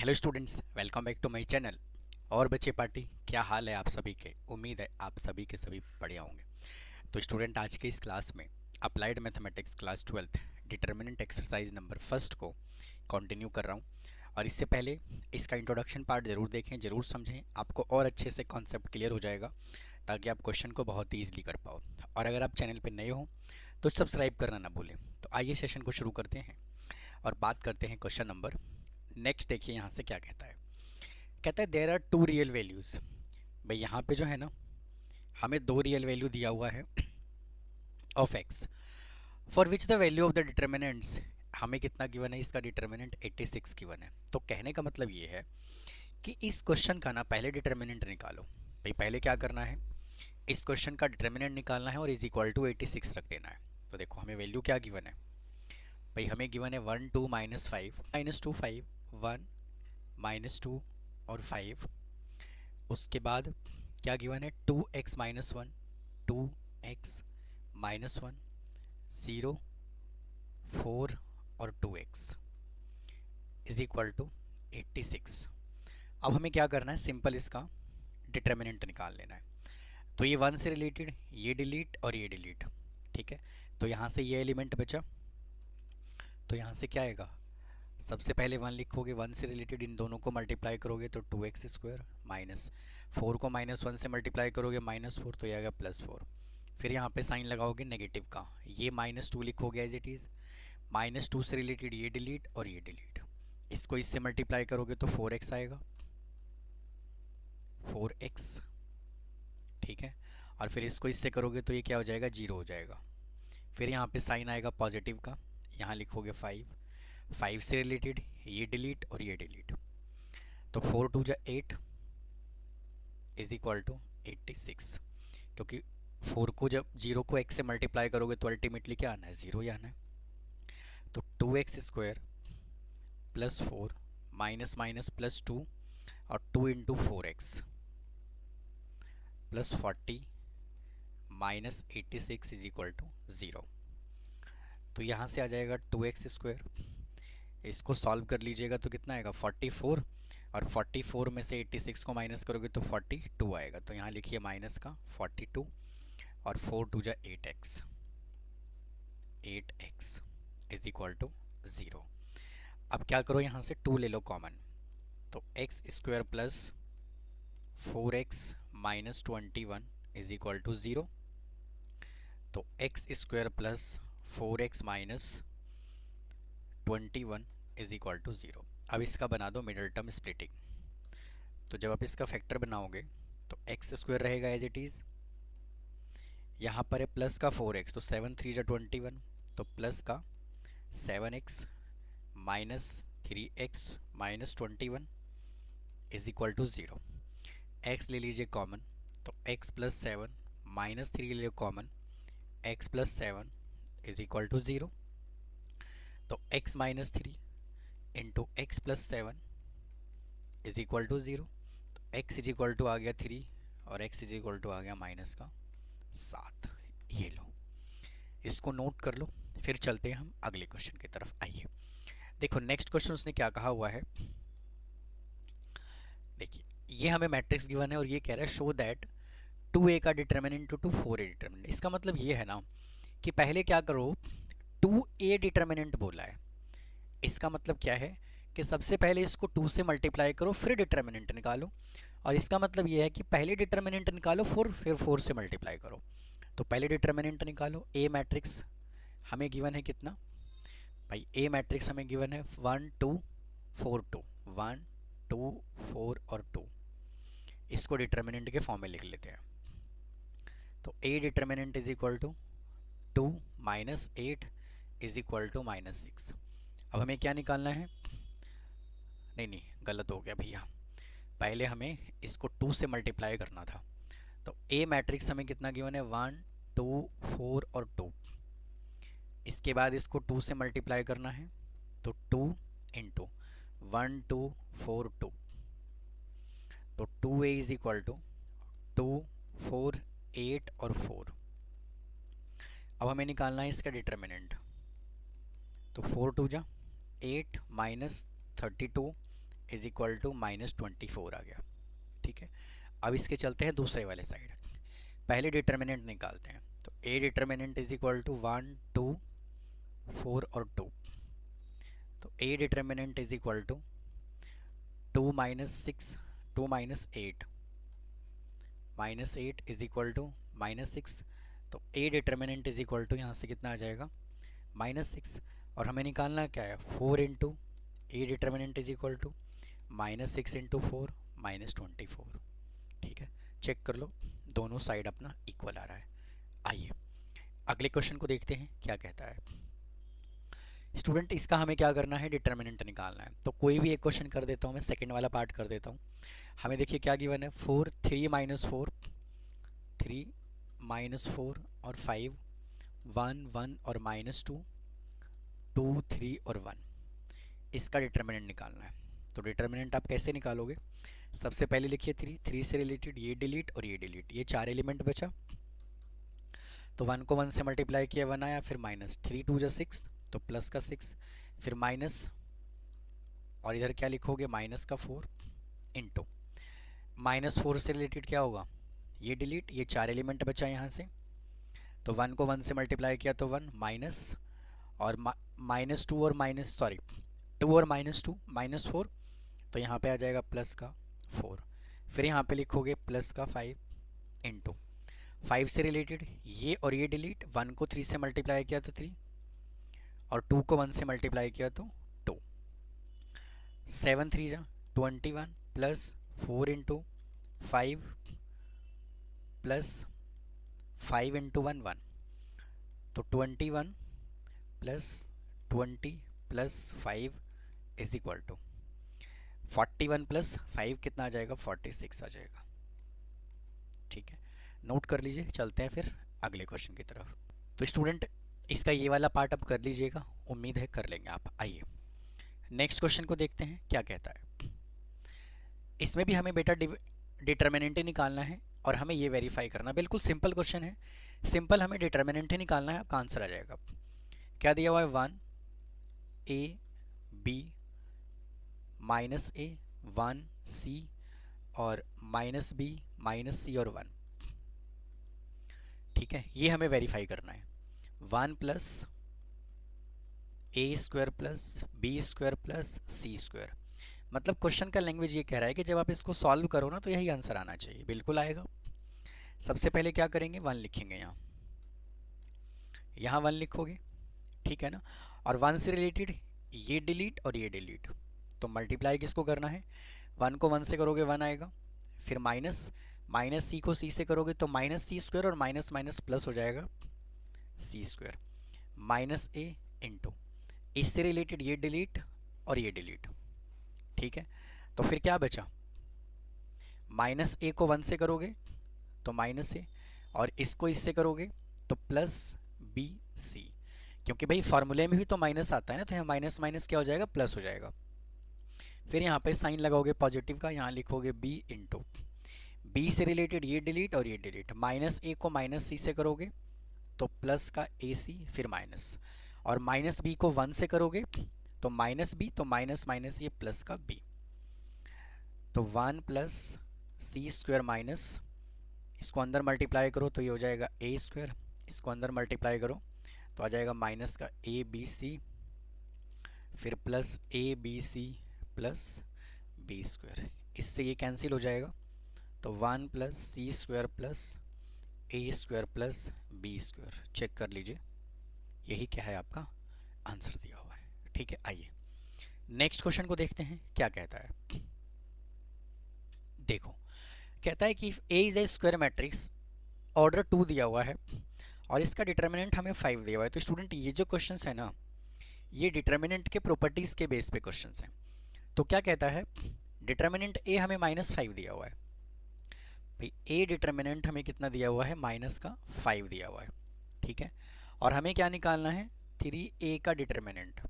Hello students, welcome back to my channel. और बच्चे party, क्या हाल है आप सभी के? उम्मीद है आप सभी के सभी बढ़िया होंगे। तो स्टूडेंट, आज के इस क्लास में applied mathematics class 12th determinant exercise number first को कंटिन्यू कर रहा हूँ। और इससे पहले इसका इंट्रोडक्शन पार्ट ज़रूर देखें, ज़रूर समझें, आपको और अच्छे से कॉन्सेप्ट क्लियर हो जाएगा, ताकि आप क्वेश्चन को बहुत ही ईजिली कर पाओ। और अगर आप चैनल पर नए हो तो सब्सक्राइब करना ना भूलें। तो आइए सेशन को शुरू करते हैं और बात करते हैं क्वेश्चन नंबर नेक्स्ट। देखिए यहाँ से क्या कहता है। कहता है there are two real values. भाई यहाँ पे जो है ना, हमें दो रियल वैल्यू दिया हुआ है of x, for which the value of the determinants, हमें कितना गिवन है, इसका डिटर्मिनेंट 86 गिवन है। तो कहने का मतलब ये है कि इस क्वेश्चन का ना पहले डिटर्मिनेंट निकालो। भाई पहले क्या करना है, इस क्वेश्चन का डिटर्मिनेंट निकालना है और इज इक्वल टू 86 रख देना है। तो देखो हमें वैल्यू क्या गिवन है। भाई हमें गिवन है 1 2 -5 -2 5 1 -2 और 5। उसके बाद क्या गिवन है, 2x-1 2x-1 0 4 और 2x इज इक्वल टू 86। अब हमें क्या करना है, सिंपल इसका डिटर्मिनेंट निकाल लेना है। तो ये 1 से रिलेटेड, ये डिलीट और ये डिलीट, ठीक है। तो यहाँ से ये एलिमेंट बचा, तो यहाँ से क्या आएगा, सबसे पहले 1 लिखोगे, 1 से रिलेटेड इन दोनों को मल्टीप्लाई करोगे तो 2x² माइनस 4 को -1 से मल्टीप्लाई करोगे -4, तो ये आएगा +4। फिर यहाँ पे साइन लगाओगे नेगेटिव का, ये -2 लिखोगे एज इट इज़। -2 से रिलेटेड ये डिलीट और ये डिलीट, इसको इससे मल्टीप्लाई करोगे तो 4x आएगा, 4x, ठीक है। और फिर इसको इससे करोगे तो ये क्या हो जाएगा, 0 हो जाएगा। फिर यहाँ पे साइन आएगा पॉजिटिव का, यहाँ लिखोगे 5 से रिलेटेड ये डिलीट और ये डिलीट, तो 4 2 जा 8 इज इक्वल टू 86। क्योंकि 4 को जब 0 को x से मल्टीप्लाई करोगे तो अल्टीमेटली क्या आना है, 0 ही आना है। तो 2x² +4 माइनस माइनस +2 और 2 into 4x +40 -86 is equal to 0। तो यहाँ से आ जाएगा 2x², इसको सॉल्व कर लीजिएगा तो कितना आएगा 44, और 44 में से 86 को माइनस करोगे तो 42 आएगा। तो यहाँ लिखिए माइनस का 42 और 4 2 जा 8x इज इक्वल टू 0। अब क्या करो, यहाँ से 2 ले लो कॉमन, तो x² plus 4x minus 21 is equal to 0। तो x² plus 4x minus 21 is equal to 0। अब इसका बना दो मिडल टर्म स्प्लिटिंग। तो जब आप इसका फैक्टर बनाओगे तो x² रहेगा एज इट इज़, यहाँ पर है प्लस का 4x, तो 7 3 जा 21, तो प्लस का 7x minus 3x minus 21 is equal to 0। x ले लीजिए कॉमन, तो x प्लस 7 माइनस 3 ले लो common, x plus 7 is equal to 0। तो x minus 3 into x plus 7 is equal to 0। तो x इज इक्वल टू आ गया 3 और x इज इक्वल टू आ गया माइनस का 7। ये लो, इसको नोट कर लो, फिर चलते हैं हम अगले क्वेश्चन की तरफ। आइए देखो नेक्स्ट क्वेश्चन उसने क्या कहा हुआ है। देखिए ये हमें मैट्रिक्स गिवन है और ये कह रहा है शो दैट 2a का डिटर्मिनेंट टू 4a डिटर्मिनेंट। इसका मतलब ये है ना कि पहले क्या करो, 2a डिटर्मिनेंट बोला है, इसका मतलब क्या है कि सबसे पहले इसको 2 से मल्टीप्लाई करो फिर डिटर्मिनेंट निकालो। और इसका मतलब ये है कि पहले डिटर्मिनेंट निकालो फिर 4 से मल्टीप्लाई करो। तो पहले डिटर्मिनेंट निकालो। ए मैट्रिक्स हमें गिवन है कितना, भाई ए मैट्रिक्स हमें गिवन है 1 2 4 2, 1 2 4 और 2। इसको डिटर्मिनेंट के फॉर्म में लिख लेते हैं। तो A determinant is equal to 2 minus 8 is equal to -6। अब हमें क्या निकालना है, नहीं गलत हो गया भैया, पहले हमें इसको 2 से मल्टीप्लाई करना था। तो ए मैट्रिक्स हमें कितना गिवन है, 1 2 4 और 2। इसके बाद इसको 2 से मल्टीप्लाई करना है, तो 2 इंटू 1 2 4 2, तो 2a इज इक्वल टू 2 4 8 और 4। अब हमें निकालना है इसका डिटर्मिनेंट, तो 4 2 जा 8 माइनस 32 इज इक्वल टू -24 आ गया। ठीक है, अब इसके चलते हैं दूसरे वाले साइड। पहले डिटर्मिनेंट निकालते हैं, तो A determinant is equal to 1 2 4 और 2। तो A determinant is equal to 2 minus 6 2 minus 8 -8 is equal to -6। तो A determinant is equal to यहाँ से कितना आ जाएगा -6, और हमें निकालना क्या है 4 into A determinant is equal to -6 into 4 -24। ठीक है, चेक कर लो दोनों साइड अपना इक्वल आ रहा है। आइए अगले क्वेश्चन को देखते हैं क्या कहता है। स्टूडेंट इसका हमें क्या करना है, डिटर्मिनेंट निकालना है। तो कोई भी एक क्वेश्चन कर देता हूँ मैं, सेकंड वाला पार्ट कर देता हूँ। हमें देखिए क्या गिवन है 4 3 माइनस 4 3 माइनस 4 और 5 1 1 और -2 2 3 और 1। इसका डिटर्मिनेंट निकालना है। तो डिटर्मिनेंट आप कैसे निकालोगे, सबसे पहले लिखिए 3 से रिलेटेड ये डिलीट और ये डिलीट, ये 4 एलिमेंट बचा। तो 1 को 1 से मल्टीप्लाई किया 1 आया, फिर -3 2 = 6 तो प्लस का 6, फिर माइनस, और इधर क्या लिखोगे -4 इंटू -4 से रिलेटेड क्या होगा ये डिलीट, ये 4 एलिमेंट बचा यहाँ से। तो 1 को 1 से मल्टीप्लाई किया तो 1 माइनस, और -2 और -2 और -2 -4, तो यहाँ पे आ जाएगा प्लस का 4। फिर यहाँ पे लिखोगे प्लस का 5 इंटू 5 से रिलेटेड ये और ये डिलीट, 1 को 3 से मल्टीप्लाई किया तो 3 और 2 को 1 से मल्टीप्लाई किया तो 2। 7 3 जा 21 प्लस 4 इंटू 5 प्लस 5 इंटू 1 1, तो 21 plus 20 plus 5 is equal to 41 plus 5 कितना आ जाएगा 46 आ जाएगा। ठीक है, नोट कर लीजिए। चलते हैं फिर अगले क्वेश्चन की तरफ। तो स्टूडेंट इसका ये वाला पार्ट अब कर लीजिएगा, उम्मीद है कर लेंगे आप। आइए नेक्स्ट क्वेश्चन को देखते हैं क्या कहता है। इसमें भी हमें बेटा डिटर्मिनेंट ही निकालना है और हमें ये वेरीफाई करना। बिल्कुल सिंपल क्वेश्चन है, सिंपल हमें डिटर्मिनेंट ही निकालना है, आपका आंसर आ जाएगा। क्या दिया हुआ है 1 a b -a 1 c और -b -c और 1। ठीक है, ये हमें वेरीफाई करना है। 1 plus a square plus b square plus c square, मतलब क्वेश्चन का लैंग्वेज ये कह रहा है कि जब आप इसको सॉल्व करो ना तो यही आंसर आना चाहिए। बिल्कुल आएगा। सबसे पहले क्या करेंगे 1 लिखेंगे, यहाँ 1 लिखोगे, ठीक है ना। और 1 से रिलेटेड ये डिलीट और ये डिलीट, तो मल्टीप्लाई किसको करना है, 1 को 1 से करोगे 1 आएगा, फिर माइनस सी को c से करोगे तो -c स्क्वायर और माइनस माइनस प्लस हो जाएगा c स्क्वायर -a इंटू इससे रिलेटेड ये डिलीट और ये डिलीट। ठीक है, तो फिर क्या बचा, -a को 1 से करोगे तो -a और इसको इससे करोगे तो +bc, क्योंकि भाई फार्मूले में भी तो माइनस आता है ना, तो यहाँ माइनस माइनस क्या हो जाएगा प्लस हो जाएगा। फिर यहाँ पे साइन लगाओगे पॉजिटिव का, यहाँ लिखोगे b इंटू b से रिलेटेड ये डिलीट और ये डिलीट, -a को -c से करोगे तो प्लस का ac फिर माइनस, और -b को 1 से करोगे तो -b, तो माइनस माइनस ये प्लस का b, तो 1 प्लस c स्क्वायर माइनस, इसको अंदर मल्टीप्लाई करो तो ये हो जाएगा a स्क्वायर, इसको अंदर मल्टीप्लाई करो तो आ जाएगा माइनस का abc फिर plus abc plus b square, इससे ये कैंसिल हो जाएगा, तो 1 plus c square plus a square plus b square. Check कर लीजिए, यही क्या है आपका आंसर दिया हुआ है। ठीक है, आइए नेक्स्ट क्वेश्चन को देखते हैं क्या कहता है। देखो कहता है कि a is a square matrix, order 2 दिया हुआ है और इसका डिटर्मिनेंट हमें 5 दिया हुआ है। तो स्टूडेंट ये जो क्वेश्चंस है ना, ये डिटर्मिनेंट के प्रॉपर्टीज़ के बेस पे क्वेश्चंस हैं। तो क्या कहता है, डिटर्मिनेंट a हमें -5 दिया हुआ है भाई, a डिटर्मिनेंट हमें कितना दिया हुआ है -5 दिया हुआ है। ठीक है, और हमें क्या निकालना है 3a का डिटर्मिनेंट।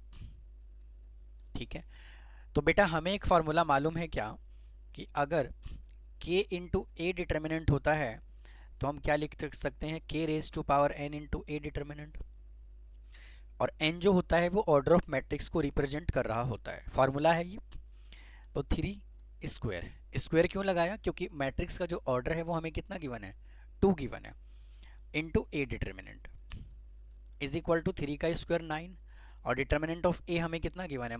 ठीक है, तो बेटा हमें एक फार्मूला मालूम है क्या, कि अगर k इंटू ए डिटर्मिनेंट होता है तो हम क्या लिख सकते हैं k⁻n इंटू ए डिटर्मिनेंट, और n जो होता है वो ऑर्डर ऑफ मैट्रिक्स को रिप्रेजेंट कर रहा होता है। फार्मूला है ये, तो 3 स्क्वायर, स्क्वायर क्यों लगाया, क्योंकि मैट्रिक्स का जो ऑर्डर है वो हमें कितना गिवन है, 2 गिवन है, into A determinant is equal to 3 का स्क्वायर 9, और डिटर्मिनेंट ऑफ ए हमें कितना गिवन है,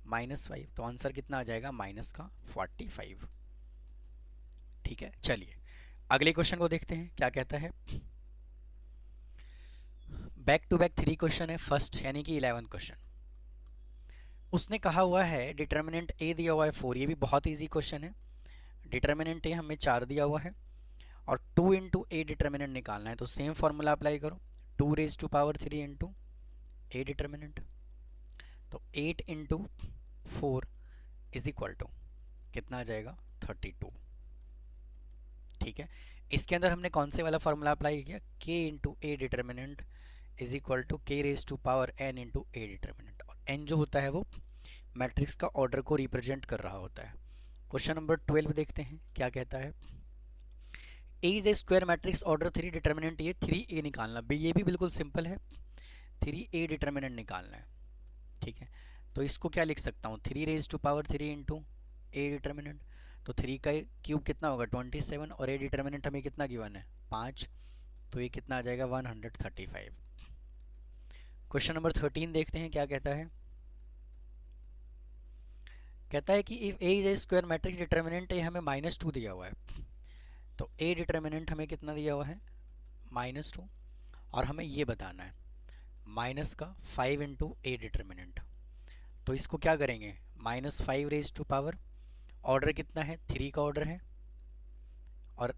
-5, तो आंसर कितना आ जाएगा, माइनस का 45। ठीक है, चलिए अगले क्वेश्चन को देखते हैं क्या कहता है। बैक टू बैक 3 क्वेश्चन है, फर्स्ट यानी कि 11 क्वेश्चन। उसने कहा हुआ है डिटर्मिनेंट ए दिया हुआ है 4, ये भी बहुत इजी क्वेश्चन है। डिटर्मिनेंट ए हमें 4 दिया हुआ है और 2 इंटू ए डिटर्मिनेंट निकालना है, तो सेम फॉर्मूला अप्लाई करो, 2 raise to power 3 into A determinant, तो 8 इंटू 4 इज इक्वल टू कितना आ जाएगा, 32। ठीक है, इसके अंदर हमने कौन से वाला फॉर्मूला अप्लाई किया, k into A determinant is equal to k raise to power n into A determinant, और n जो होता है वो मैट्रिक्स का ऑर्डर को रिप्रेजेंट कर रहा होता है। क्वेश्चन नंबर 12 देखते हैं क्या कहता है। A is A square matrix order 3 determinant, ये 3a निकालना, ये भी बिल्कुल सिंपल है, 3a डिटर्मिनेंट निकालना है। ठीक है, तो इसको क्या लिख सकता हूँ, 3 raise to power 3 into A determinant, तो 3 का क्यूब कितना होगा 27, और ए डिटर्मिनेंट हमें कितना गिवन है 5, तो ये कितना आ जाएगा 135। क्वेश्चन नंबर 13 देखते हैं क्या कहता है। कहता है कि if A is A square matrix determinant A हमें -2 दिया हुआ है, तो ए डिटर्मिनेंट हमें कितना दिया हुआ है -2, और हमें ये बताना है माइनस का 5 इंटू ए डिटर्मिनेंट, तो इसको क्या करेंगे, -5 रेज टू पावर, ऑर्डर कितना है 3 का ऑर्डर है, और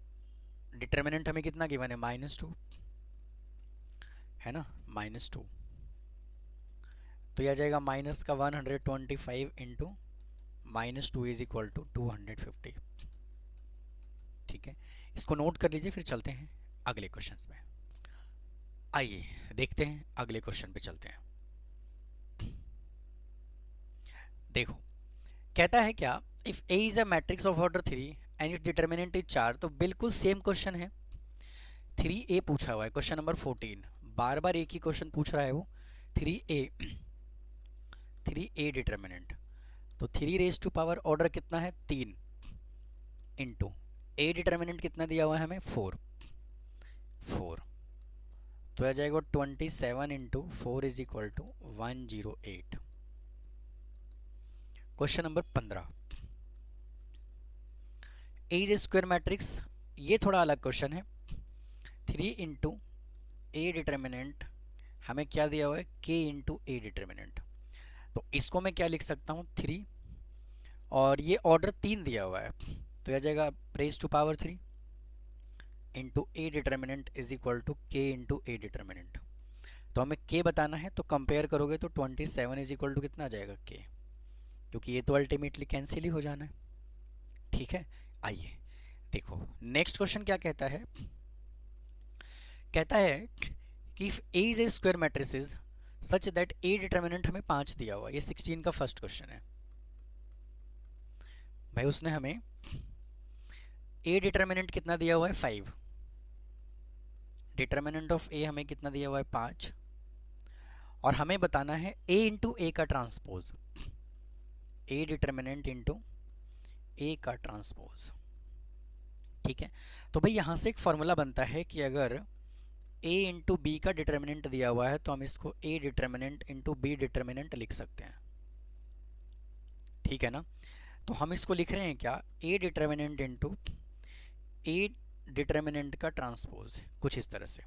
डिटर्मिनेंट हमें कितना गिवन है -2 है ना, -2, तो यह आ जाएगा माइनस का 125 इंटू -2 इज इक्वल टू 250। ठीक है, इसको नोट कर लीजिए, फिर चलते हैं अगले क्वेश्चन में। आइए देखते हैं अगले क्वेश्चन पे चलते हैं। देखो कहता है क्या, if A is a matrix of order 3 and its determinant is 4, तो बिल्कुल सेम क्वेश्चन है, 3a पूछा हुआ है, क्वेश्चन नंबर 14, बार बार एक ही क्वेश्चन पूछ रहा है वो, 3a डिटर्मिनेंट, तो 3 रेज टू पावर ऑर्डर कितना है 3 इंटू ए डिटर्मिनेंट कितना दिया हुआ है हमें 4, तो आ जाएगा 27 into 4 is equal to 108। Question number 15, A is A square matrix, ये थोड़ा अलग क्वेश्चन है, 3 इंटू ए डिटर्मिनेंट हमें क्या दिया हुआ है k इंटू ए डिटर्मिनेंट, तो इसको मैं क्या लिख सकता हूँ 3, और ये ऑर्डर 3 दिया हुआ है, तो यह जाएगा raise to power 3 into A determinant is equal to k into A determinant, तो हमें k बताना है, तो कंपेयर करोगे तो 27 इज इक्वल टू कितना आ जाएगा k, क्योंकि ये तो अल्टीमेटली कैंसिल ही हो जाना है। ठीक है, आइए देखो नेक्स्ट क्वेश्चन क्या कहता है। कहता है कि if A is A square matrices such that A determinant हमें 5 दिया हुआ, ये 16 का फर्स्ट क्वेश्चन है भाई, उसने हमें ए डिटर्मिनेंट कितना दिया हुआ है 5, डिटर्मिनेंट ऑफ ए हमें कितना दिया हुआ है 5, और हमें बताना है ए इंटू ए का transpose, A determinant into A का ट्रांसपोज। ठीक है, तो भाई यहाँ से एक फॉर्मूला बनता है कि अगर a इंटू बी का डिटर्मिनेंट दिया हुआ है तो हम इसको a determinant into B determinant लिख सकते हैं। ठीक है ना, तो हम इसको लिख रहे हैं क्या, a determinant into a determinant का ट्रांसपोज, कुछ इस तरह से।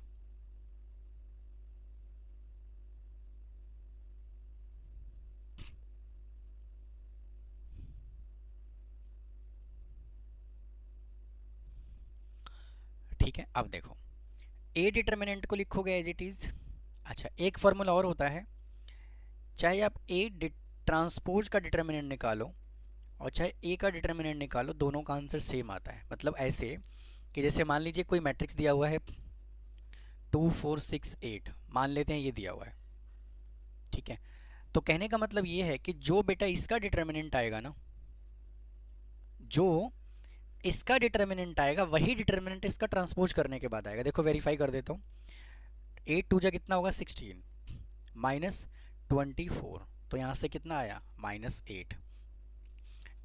ठीक है, अब देखो ए डिटर्मिनेंट को लिखोगे एज इट इज़। अच्छा, एक फॉर्मूला और होता है, चाहे आप ए ट्रांसपोज का डिटर्मिनेंट निकालो और चाहे ए का डिटर्मिनेंट निकालो, दोनों का आंसर सेम आता है। मतलब ऐसे कि जैसे मान लीजिए कोई मैट्रिक्स दिया हुआ है 2 4 6 8, मान लेते हैं ये दिया हुआ है। ठीक है, तो कहने का मतलब ये है कि जो बेटा इसका डिटर्मिनेंट आएगा ना, जो इसका डिटर्मिनेंट आएगा वही डिटर्मिनेंट इसका ट्रांसपोज करने के बाद आएगा। देखो वेरीफाई कर देता हूँ, 8 2 जा कितना होगा 16 -24, तो यहाँ से कितना आया -8,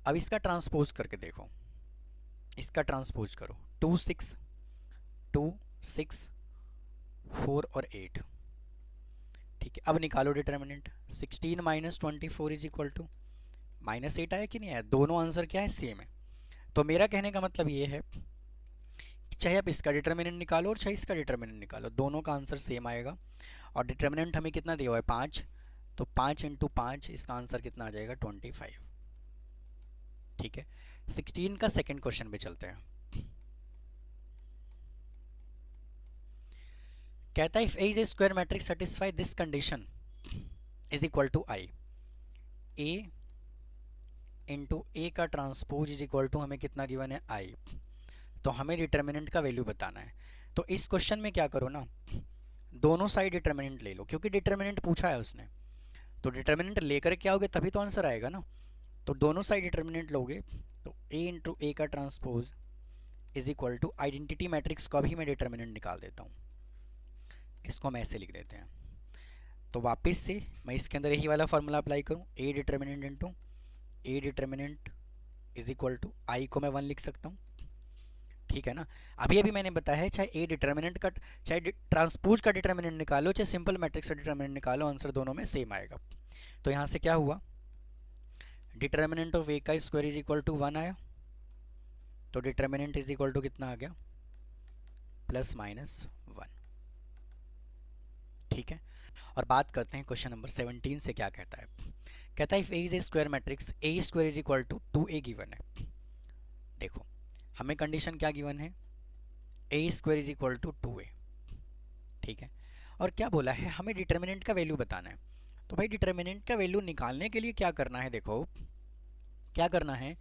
अब इसका ट्रांसपोज करके देखो, इसका ट्रांसपोज करो, 2 6 2 6 4 और 8। ठीक है, अब निकालो determinant. 16 minus 24 is equal to -8 आया कि नहीं आया? दोनों आंसर क्या है, सेम है। तो मेरा कहने का मतलब ये है कि चाहे आप इसका डिटर्मिनेंट निकालो और चाहे इसका डिटर्मिनेंट निकालो, दोनों का आंसर सेम आएगा। और डिटर्मिनेंट हमें कितना दिया हुआ है, 5, तो 5 इंटू 5, इसका आंसर कितना आ जाएगा, 25। ठीक है, 16 का सेकेंड क्वेश्चन पे चलते हैं। कहता है if A is A square matrix satisfy this condition is equal to I, A into A का ट्रांसपोज इज इक्वल टू हमें कितना गिवन है, आई। तो हमें डिटर्मिनेंट का वैल्यू बताना है। तो इस क्वेश्चन में क्या करो ना, दोनों साइड डिटर्मिनेंट ले लो, क्योंकि डिटर्मिनेंट पूछा है उसने। तो डिटर्मिनेंट लेकर के आओगे तभी तो आंसर आएगा ना। तो दोनों साइड डिटर्मिनेंट लोगे, तो ए इंटू ए का transpose is equal to identity matrix का भी मैं डिटर्मिनेंट निकाल देता हूँ, इसको हम ऐसे लिख देते हैं। तो वापस से मैं इसके अंदर यही वाला फॉर्मूला अप्लाई करूँ, A determinant into A determinant is equal to I को मैं 1 लिख सकता हूँ। ठीक है ना, अभी अभी मैंने बताया है चाहे ए डिटर्मिनेंट का, चाहे ट्रांसपोज का डिटर्मिनेंट निकालो, चाहे सिंपल मैट्रिक्स का डिटर्मिनेंट निकालो, आंसर दोनों में सेम आएगा। तो यहाँ से क्या हुआ, डिटर्मिनेंट ऑफ ए का स्क्वायर इज इक्वल टू 1 आया, तो डिटर्मिनेंट इज इक्वल टू कितना आ गया, ±1। ठीक है, और बात करते हैं क्वेश्चन नंबर 17 से क्या कहता है। कहता है if A is A square matrix A square is equal to 2a given है। देखो हमें कंडीशन क्या गिवन है, A square is equal to 2a। ठीक है, और क्या बोला है, हमें डिटर्मिनेंट का वैल्यू बताना है। तो भाई डिटर्मिनेंट का वैल्यू निकालने के लिए क्या करना है, देखो क्या करना है,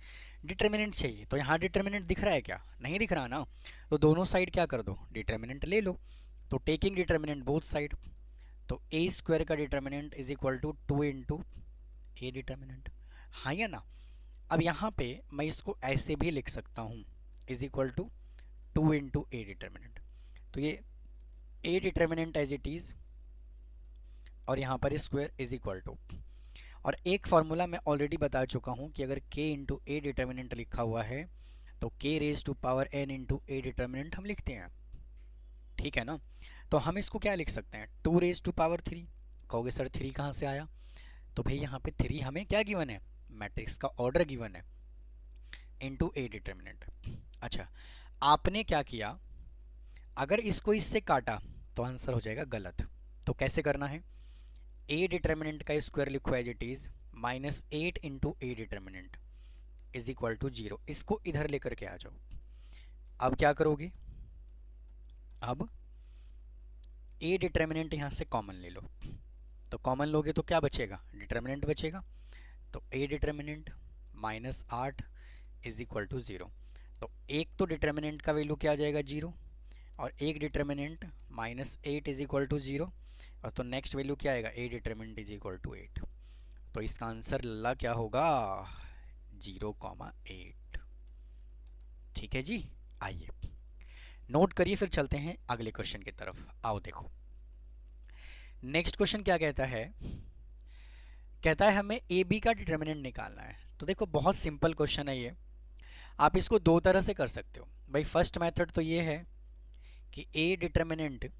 डिटर्मिनेंट चाहिए। तो यहाँ डिटर्मिनेंट दिख रहा है क्या, नहीं दिख रहा ना। तो दोनों साइड क्या कर दो, डिटर्मिनेंट ले लो। तो टेकिंग डिटर्मिनेंट बोथ साइड, तो ए स्क्वायर का determinant is equal to 2 into A determinant, हाँ या ना। अब यहाँ पे मैं इसको ऐसे भी लिख सकता हूँ, is equal to 2 into A determinant. तो ये A determinant as it is, और यहाँ पर स्क्वायर इज इक्वल टू, और एक फार्मूला मैं ऑलरेडी बता चुका हूँ कि अगर k इंटू ए डिटर्मिनेंट लिखा हुआ है तो k raise to power n into A determinant हम लिखते हैं। ठीक है ना, तो हम इसको क्या लिख सकते हैं, 2 रेज टू पावर 3। कहोगे सर 3 कहाँ से आया, तो भाई यहाँ पे 3 हमें क्या गिवन है, मैट्रिक्स का ऑर्डर गिवन है, इंटू ए डिटर्मिनेंट। अच्छा, आपने क्या किया, अगर इसको इससे काटा तो आंसर हो जाएगा गलत। तो कैसे करना है, ए डिटर्मिनेंट का स्क्वायर लिखो as it is, -8 into A determinant is equal to 0। इसको इधर लेकर के आ जाओ। अब क्या करोगे, अब ए डिटर्मिनेंट यहाँ से कॉमन ले लो। तो कॉमन लोगे तो क्या बचेगा, डिटर्मिनेंट बचेगा। तो A determinant -8 is equal to 0। तो एक तो डिटर्मिनेंट का वैल्यू क्या आ जाएगा, 0, और एक डिटर्मिनेंट -8 इज इक्वल टू 0, और तो नेक्स्ट वैल्यू क्या आएगा, A determinant is equal to 8। तो इसका आंसर लल्ला क्या होगा, 0,8। ठीक है जी, आइए नोट करिए, फिर चलते हैं अगले क्वेश्चन की तरफ। आओ देखो नेक्स्ट क्वेश्चन क्या कहता है, कहता है हमें ए बी का डिटर्मिनेंट निकालना है। तो देखो बहुत सिंपल क्वेश्चन है ये, आप इसको दो तरह से कर सकते हो। भाई फर्स्ट मेथड तो ये है कि ए डिटर्मिनेंट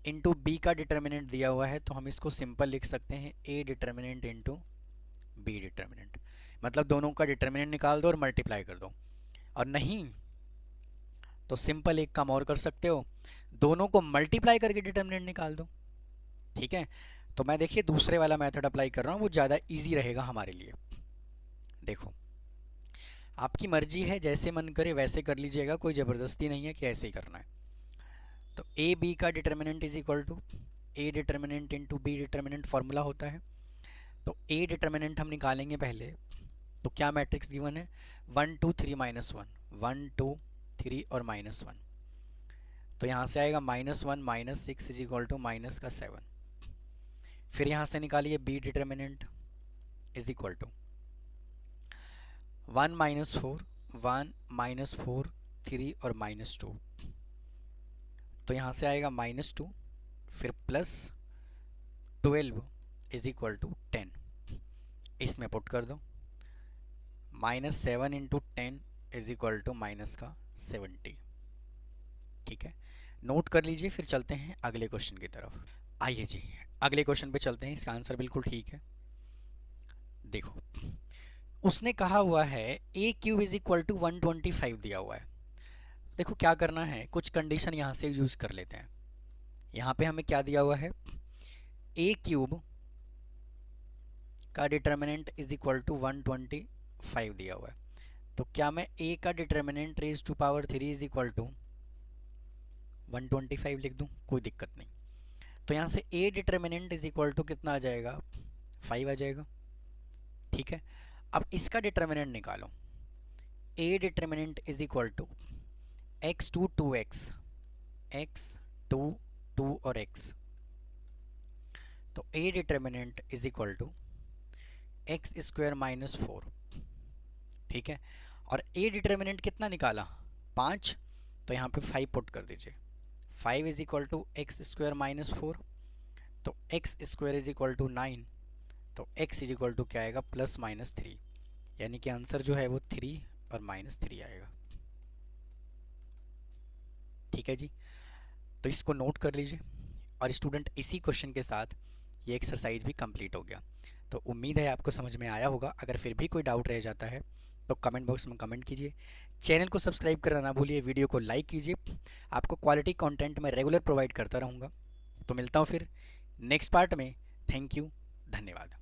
इंटू बी का डिटर्मिनेंट दिया हुआ है, तो हम इसको सिंपल लिख सकते हैं A determinant into B determinant, मतलब दोनों का डिटर्मिनेंट निकाल दो और मल्टीप्लाई कर दो। और नहीं तो सिंपल एक काम और कर सकते हो, दोनों को मल्टीप्लाई करके डिटर्मिनेंट निकाल दो। ठीक है, तो मैं देखिए दूसरे वाला मेथड अप्लाई कर रहा हूँ, वो ज़्यादा ईजी रहेगा हमारे लिए। देखो आपकी मर्जी है, जैसे मन करे वैसे कर लीजिएगा, कोई ज़बरदस्ती नहीं है कि ऐसे ही करना है। तो ए बी का determinant is equal to A determinant into B determinant formula होता है। तो ए डिटर्मिनेंट हम निकालेंगे पहले, तो क्या मैट्रिक्स गिवन है, 1 2 3 -1, 1 2 3 और -1। तो यहाँ से आएगा -1 -6 इज इक्वल टू -7। फिर यहाँ से निकालिए B determinant is equal to 1 -4 1 -4 3 और -2। तो यहाँ से आएगा -2, फिर +12 इज इक्वल टू 10, इसमें पुट कर दो, -7 into 10 is equal to minus का 70। ठीक है, नोट कर लीजिए। फिर चलते हैं अगले क्वेश्चन की तरफ। आइए जी, अगले क्वेश्चन पे चलते हैं। इसका आंसर बिल्कुल ठीक है। देखो, उसने कहा हुआ है A cube is equal to 125 दिया हुआ है। देखो क्या करना है, कुछ कंडीशन यहाँ से यूज कर लेते हैं। यहाँ पे हमें क्या दिया हुआ है, ए क्यूब का डिटर्मिनेंट इज इक्वल टू 125 दिया हुआ है। तो क्या मैं ए का determinant raise to power 3 is equal to 125 लिख दूँ? कोई दिक्कत नहीं। तो यहाँ से A determinant is equal to कितना आ जाएगा, 5 आ जाएगा। ठीक है, अब इसका डिटर्मिनेंट निकालो। A determinant is equal to x to 2x, x 2 2 और x। तो A determinant is equal to x square minus 4। ठीक है, और ए डिटर्मिनेंट कितना निकाला, 5। तो यहाँ पे 5 पुट कर दीजिए। 5 is equal to x square minus 4। तो x square is equal to 9। तो एक्स इज इक्वल टू क्या आएगा, प्लस माइनस 3। यानी कि आंसर जो है वो 3 और -3 आएगा। ठीक है जी, तो इसको नोट कर लीजिए। और स्टूडेंट, इसी क्वेश्चन के साथ ये एक्सरसाइज भी कंप्लीट हो गया। तो उम्मीद है आपको समझ में आया होगा। अगर फिर भी कोई डाउट रह जाता है तो कमेंट बॉक्स में कमेंट कीजिए। चैनल को सब्सक्राइब करना ना भूलिए, वीडियो को लाइक कीजिए। आपको क्वालिटी कंटेंट मैं रेगुलर प्रोवाइड करता रहूँगा। तो मिलता हूँ फिर नेक्स्ट पार्ट में। थैंक यू, धन्यवाद।